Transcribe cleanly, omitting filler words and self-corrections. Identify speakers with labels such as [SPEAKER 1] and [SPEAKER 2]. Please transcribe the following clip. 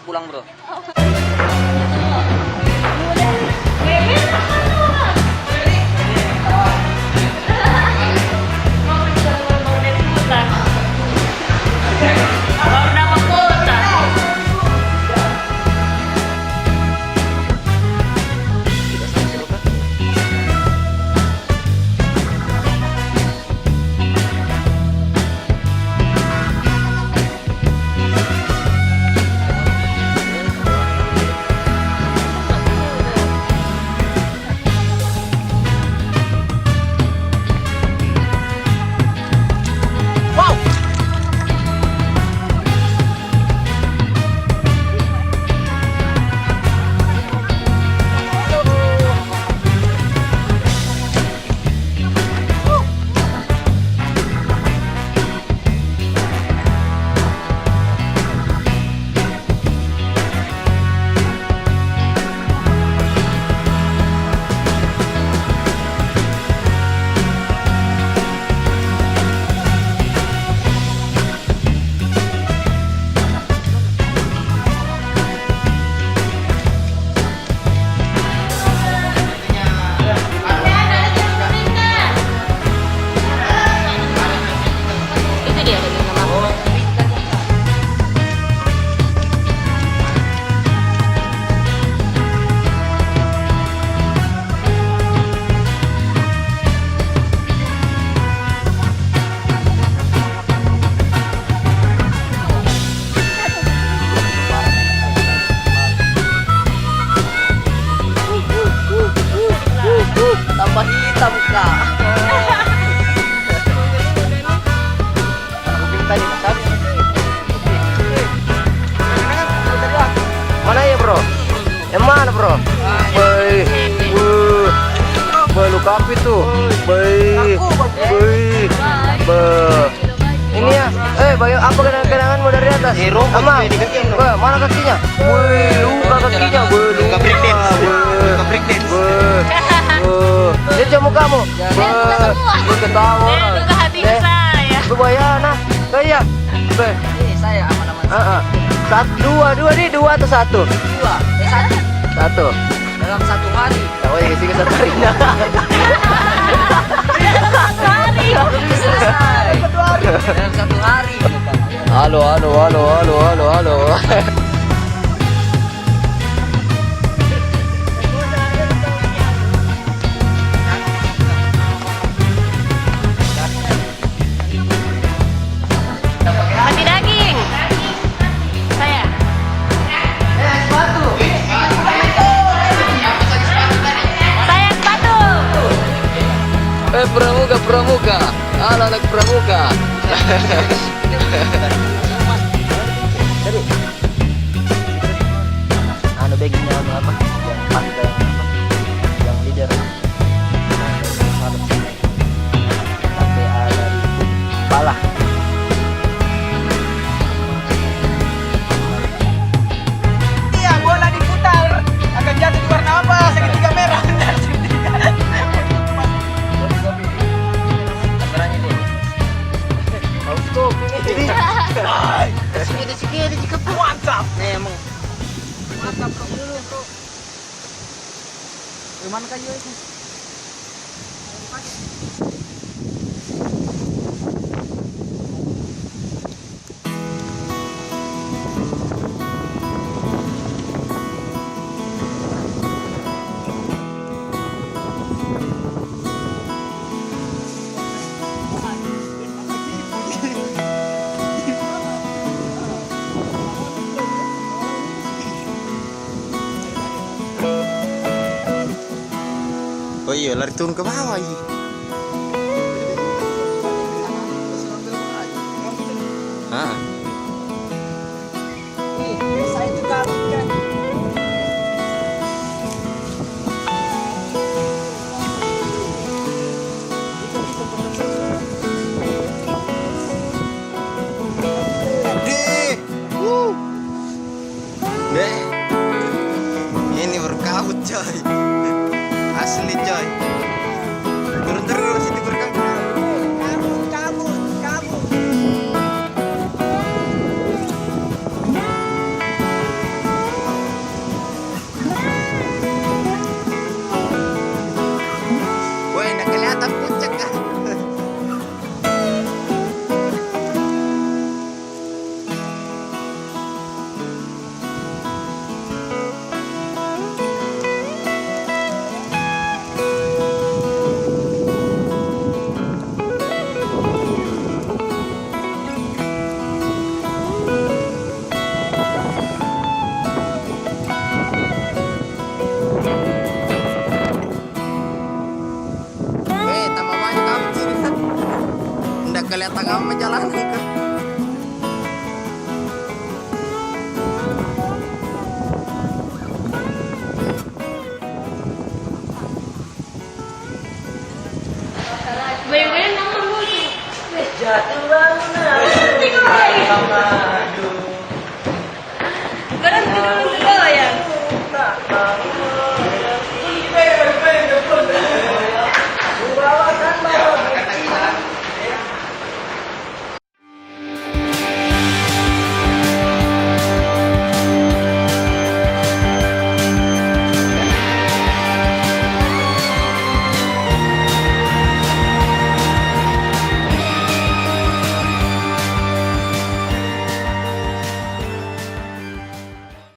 [SPEAKER 1] pulang bro. Tambah hitam kak. Mana ya bro? Yang mana bro? Lu kapi tuh. Ini ya. Bayu apa kenanganmu dari atas? Ama. Mana kakinya? Luka kakinya. Luka breakdance. Lihat jamu kamu. Lu ketawa.
[SPEAKER 2] Luka hati saya.
[SPEAKER 1] Kebayana. Kayak.
[SPEAKER 3] Saya aman-aman.
[SPEAKER 1] Dua nih, dua atau satu? Satu.
[SPEAKER 3] Dalam satu hari.
[SPEAKER 1] Oh iya sih satu hari.
[SPEAKER 3] Selesai. Dalam satu hari.
[SPEAKER 1] Halo.
[SPEAKER 2] Hati daging. Saya. Saya sepatu.
[SPEAKER 1] Pramuka. Anak pramuka. Anu baginya apa? Yang pantai yang leader. Sampai ada di kepala.
[SPEAKER 3] Iya, bola diputar. Akan jatuh di warna apa? Segitiga merah.
[SPEAKER 1] Segini jika
[SPEAKER 3] Mantap.
[SPEAKER 1] emang
[SPEAKER 3] Mantap bro. Gimana kayu itu?
[SPEAKER 4] Oh iya, lari turun ke bawah iya. Ah.
[SPEAKER 3] Saya juga kan.
[SPEAKER 4] Deh. Ini berkabut coy. Asli coy. Turun terus itu berkabut.
[SPEAKER 3] Kabut.
[SPEAKER 4] kayak tengah jalanan ke.